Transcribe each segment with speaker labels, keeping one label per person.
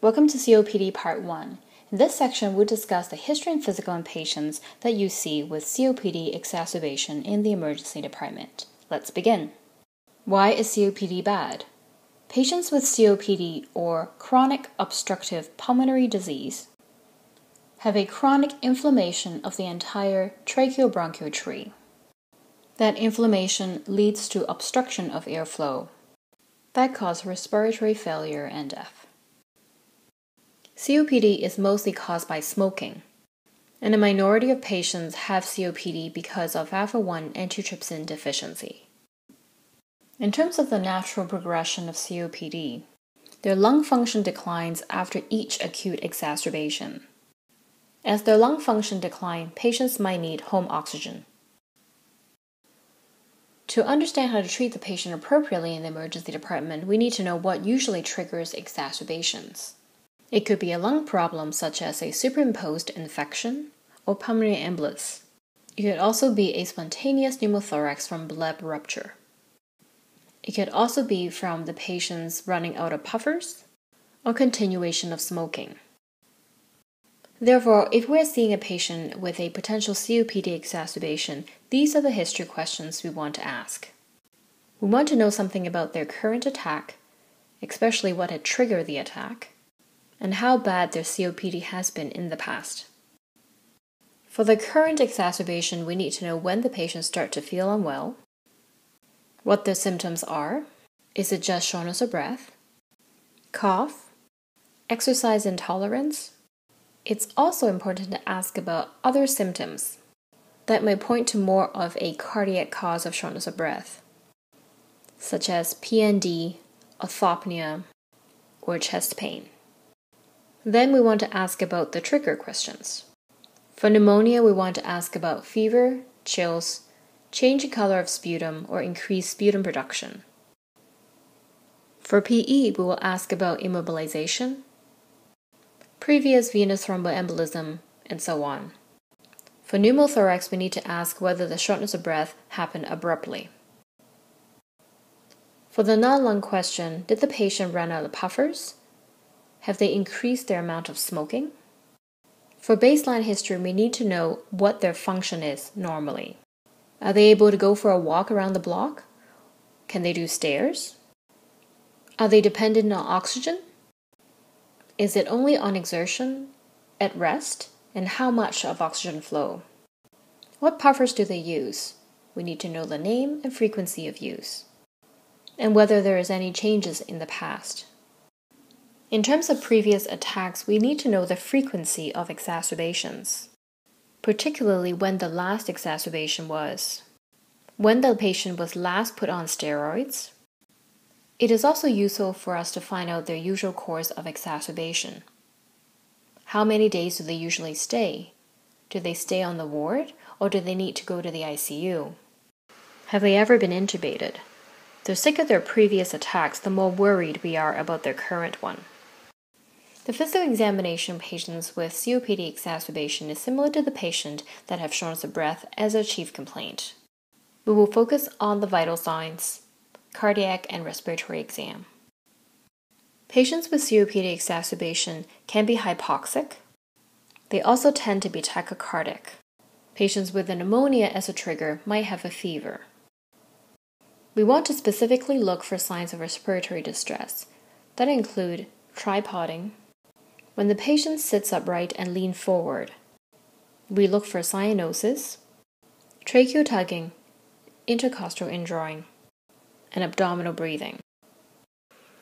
Speaker 1: Welcome to COPD Part 1. In this section, we'll discuss the history and physical in patients that you see with COPD exacerbation in the emergency department. Let's begin. Why is COPD bad? Patients with COPD, or chronic obstructive pulmonary disease, have a chronic inflammation of the entire tracheobronchial tree. That inflammation leads to obstruction of airflow that causes respiratory failure and death. COPD is mostly caused by smoking, and a minority of patients have COPD because of alpha-1 antitrypsin deficiency. In terms of the natural progression of COPD, their lung function declines after each acute exacerbation. As their lung function declines, patients might need home oxygen. To understand how to treat the patient appropriately in the emergency department, we need to know what usually triggers exacerbations. It could be a lung problem such as a superimposed infection or pulmonary embolus. It could also be a spontaneous pneumothorax from bleb rupture. It could also be from the patient's running out of puffers or continuation of smoking. Therefore, if we're seeing a patient with a potential COPD exacerbation, these are the history questions we want to ask. We want to know something about their current attack, especially what had triggered the attack, and how bad their COPD has been in the past. For the current exacerbation, we need to know when the patient starts to feel unwell, what their symptoms are. Is it just shortness of breath, cough, exercise intolerance? It's also important to ask about other symptoms that may point to more of a cardiac cause of shortness of breath, such as PND, orthopnea, or chest pain. Then we want to ask about the trigger questions. For pneumonia, we want to ask about fever, chills, change in color of sputum, or increased sputum production. For PE, we will ask about immobilization, previous venous thromboembolism, and so on. For pneumothorax, we need to ask whether the shortness of breath happened abruptly. For the non-lung question, did the patient run out of puffers? Have they increased their amount of smoking? For baseline history, we need to know what their function is normally. Are they able to go for a walk around the block? Can they do stairs? Are they dependent on oxygen? Is it only on exertion, at rest, and how much of oxygen flow? What puffers do they use? We need to know the name and frequency of use, and whether there is any changes in the past. In terms of previous attacks, we need to know the frequency of exacerbations, particularly when the last exacerbation was, when the patient was last put on steroids. It is also useful for us to find out their usual course of exacerbation. How many days do they usually stay? Do they stay on the ward, or do they need to go to the ICU? Have they ever been intubated? The sicker their previous attacks, the more worried we are about their current one. The physical examination of patients with COPD exacerbation is similar to the patient that have shortness of breath as a chief complaint. We will focus on the vital signs, cardiac and respiratory exam. Patients with COPD exacerbation can be hypoxic. They also tend to be tachycardic. Patients with pneumonia as a trigger might have a fever. We want to specifically look for signs of respiratory distress that include tripoding. When the patient sits upright and leans forward, we look for cyanosis, tracheal tugging, intercostal indrawing, and abdominal breathing.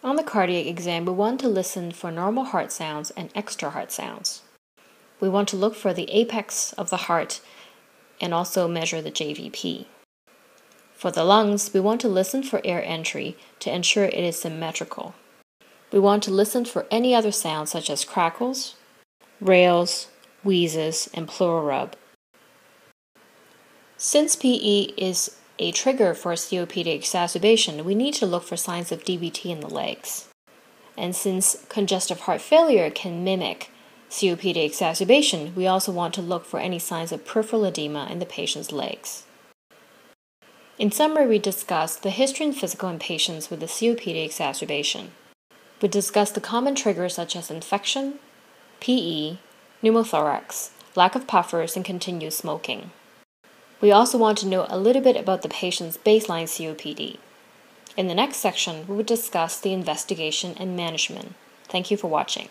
Speaker 1: On the cardiac exam, we want to listen for normal heart sounds and extra heart sounds. We want to look for the apex of the heart and also measure the JVP. For the lungs, we want to listen for air entry to ensure it is symmetrical. We want to listen for any other sounds such as crackles, rails, wheezes, and pleural rub. Since PE is a trigger for COPD exacerbation, we need to look for signs of DVT in the legs. And since congestive heart failure can mimic COPD exacerbation, we also want to look for any signs of peripheral edema in the patient's legs. In summary, we discussed the history and physical in patients with a COPD exacerbation. We discussed the common triggers such as infection, PE, pneumothorax, lack of puffers, and continuous smoking. We also want to know a little bit about the patient's baseline COPD. In the next section, we will discuss the investigation and management. Thank you for watching.